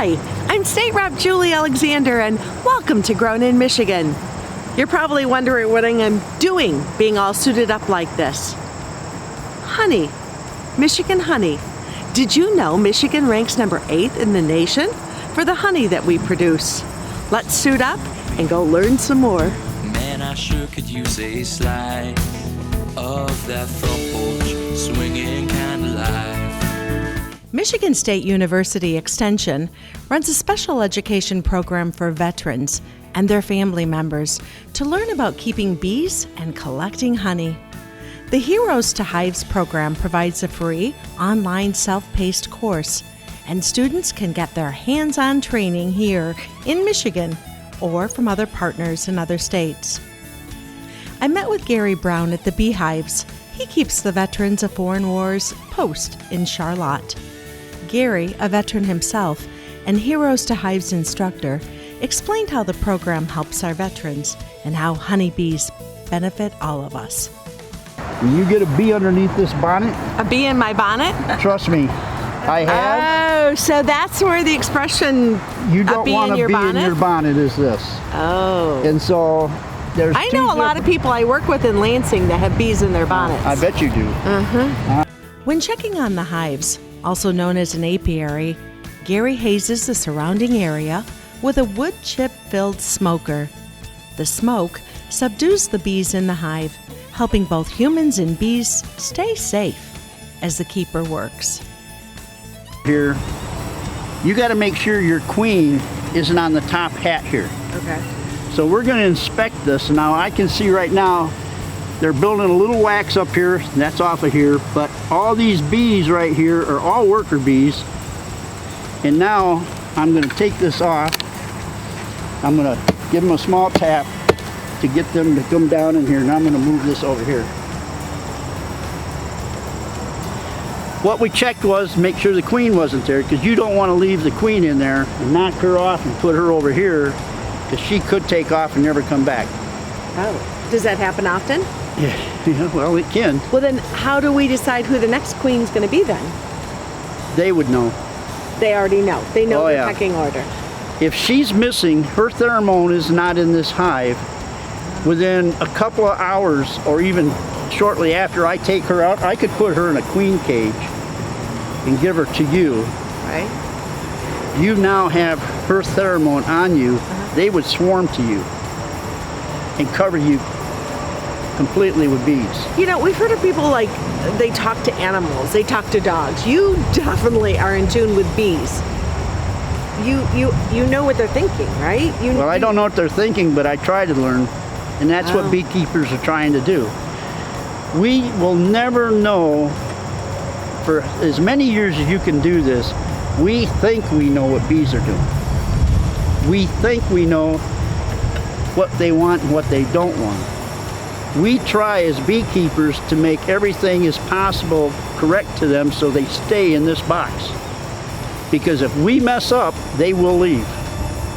Hi, I'm State Rep Julie Alexander, and welcome to Grown in Michigan. You're probably wondering what I'm doing being all suited up like this. Honey, Michigan honey. Did you know Michigan ranks number 8 in the nation for the honey that we produce? Let's suit up and go learn some more. Man, I sure could use a slice of that front porch swinging kind of life. Michigan State University Extension runs a special education program for veterans and their family members to learn about keeping bees and collecting honey. The Heroes to Hives program provides a free, online, self-paced course, and students can get their hands-on training here in Michigan or from other partners in other states. I met with Gary Brown at the Beehives. He keeps the Veterans of Foreign Wars post in Charlotte. Gary, a veteran himself and Heroes to Hives instructor, explained how the program helps our veterans and how honeybees benefit all of us. When you get a bee underneath this bonnet, A bee in my bonnet? trust me, I have. Oh, so that's where the expression You a don't bee want in a your bee bonnet? in your bonnet is this. Oh. And so there's I know a lot of people I work with in Lansing that have bees in their bonnets. I bet you do. When checking on the hives, also known as an apiary, Gary hazes the surrounding area with a wood chip-filled smoker. The smoke subdues the bees in the hive, helping both humans and bees stay safe as the keeper works. Here, you got to make sure your queen isn't on the top hat here. Okay. So we're going to inspect this. Now I can see right now they're building a little wax up here. That's off of here. But all these bees right here are all worker bees. And now I'm going to take this off. I'm going to give them a small tap to get them to come down in here. Now I'm going to move this over here. What we checked was make sure the queen wasn't there, because you don't want to leave the queen in there and knock her off and put her over here, because she could take off and never come back. Oh. Does that happen often? Yeah, well, it can. Well, then how do we decide who the next queen's going to be then? They would know. They already know. They know Oh, their yeah. pecking order. If she's missing, her pheromone is not in this hive, within a couple of hours or even shortly after I take her out, I could put her in a queen cage and give her to you. Right? You now have her pheromone on you. They would swarm to you and cover you completely with bees. You know, we've heard of people like they talk to animals, they talk to dogs. You definitely are in tune with bees. You know what they're thinking, right? Well, I don't know what they're thinking, but I try to learn, and that's Oh. what beekeepers are trying to do. We will never know, for as many years as you can do this, we think we know what bees are doing. We think we know what they want and what they don't want. We try as beekeepers to make everything as possible correct to them so they stay in this box. Because if we mess up, they will leave.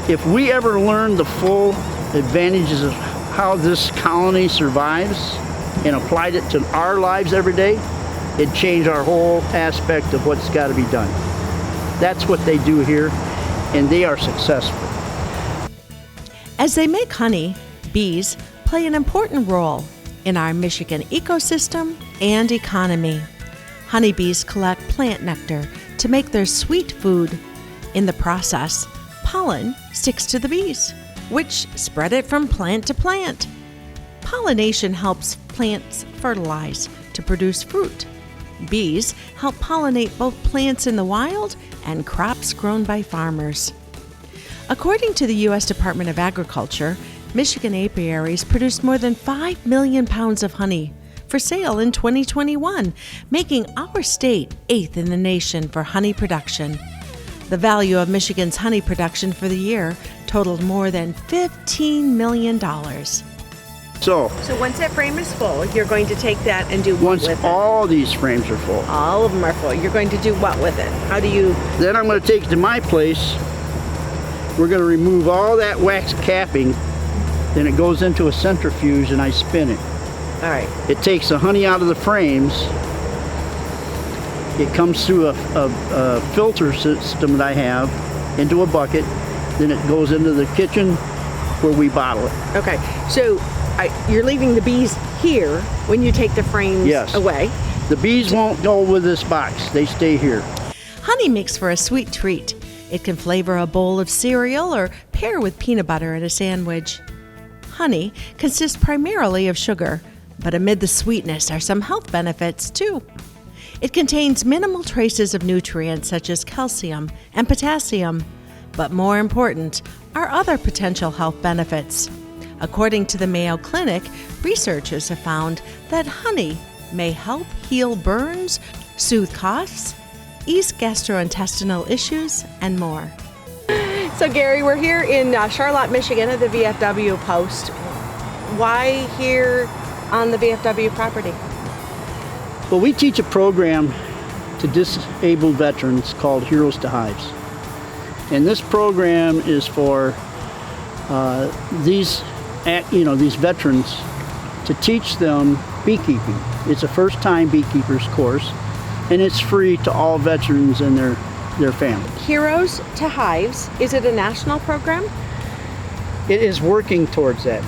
If we ever learn the full advantages of how this colony survives and applied it to our lives every day, it'd change our whole aspect of what's got to be done. That's what they do here, and they are successful. As they make honey, bees play an important role in our Michigan ecosystem and economy. Honeybees collect plant nectar to make their sweet food. In the process, pollen sticks to the bees, which spread it from plant to plant. Pollination helps plants fertilize to produce fruit. Bees help pollinate both plants in the wild and crops grown by farmers. According to the U.S. Department of Agriculture, Michigan apiaries produced more than 5 million pounds of honey for sale in 2021, making our state 8th in the nation for honey production. The value of Michigan's honey production for the year totaled more than $15 million. So, once that frame is full, you're going to take that and do what once with it? all these frames are full, All of them are full. You're going to do what with it? How do you... then I'm going to take it to my place. We're going to remove all that wax capping. Then it goes into a centrifuge and I spin it. All right. It takes the honey out of the frames. It comes through a filter system that I have. into a bucket. Then it goes into the kitchen where we bottle it. Okay, so you're leaving the bees here when you take the frames away. The bees won't go with this box. They stay here. Honey makes for a sweet treat. It can flavor a bowl of cereal or pair with peanut butter in a sandwich. Honey consists primarily of sugar, but amid the sweetness are some health benefits too. It contains minimal traces of nutrients such as calcium and potassium, but more important are other potential health benefits. According to the Mayo Clinic, researchers have found that honey may help heal burns, soothe coughs, ease gastrointestinal issues, and more. So Gary, we're here in Charlotte, Michigan at the VFW post. Why here on the VFW property? Well, we teach a program to disabled veterans called Heroes to Hives. And this program is for these veterans to teach them beekeeping. It's a first-time beekeepers course, and it's free to all veterans and their families. Heroes to Hives, is it a national program? It is working towards that.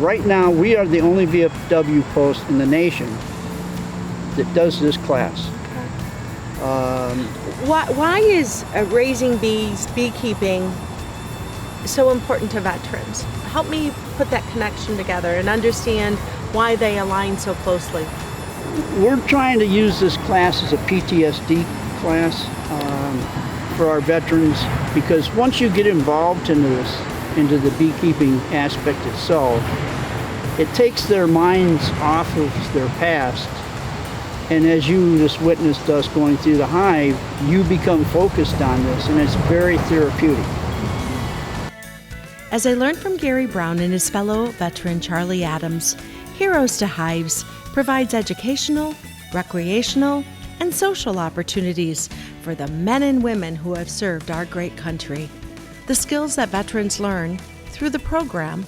Right now, we are the only VFW post in the nation that does this class. Why is raising bees, beekeeping, so important to veterans? Help me put that connection together and understand why they align so closely. We're trying to use this class as a PTSD class for our veterans, because once you get involved into the beekeeping aspect itself, it takes their minds off of their past. And as you just witnessed us going through the hive, you become focused on this, and it's very therapeutic. As I learned from Gary Brown and his fellow veteran Charlie Adams, Heroes to Hives provides educational, recreational, and social opportunities for the men and women who have served our great country. The skills that veterans learn through the program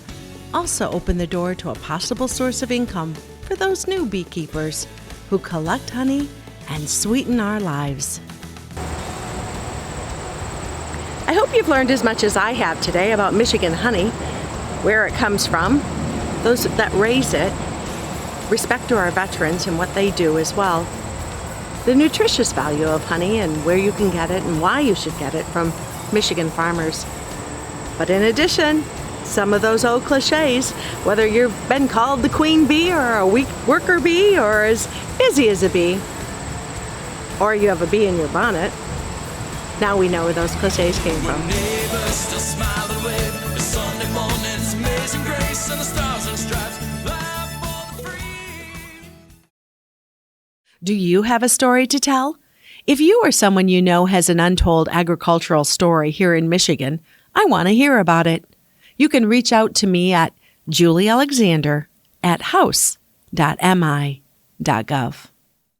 also open the door to a possible source of income for those new beekeepers who collect honey and sweeten our lives. I hope you've learned as much as I have today about Michigan honey, where it comes from, those that raise it, respect to our veterans and what they do as well, the nutritious value of honey and where you can get it and why you should get it from Michigan farmers. But in addition, some of those old cliches, whether you've been called the queen bee or a weak worker bee or as busy as a bee, or you have a bee in your bonnet, now we know where those cliches came from. Neighbors still smile and wave. The Sunday morning's amazing grace and the stars and stripes. Life for the free. Do you have a story to tell? If you or someone you know has an untold agricultural story here in Michigan, I want to hear about it. You can reach out to me at juliealexander@house.mi.gov.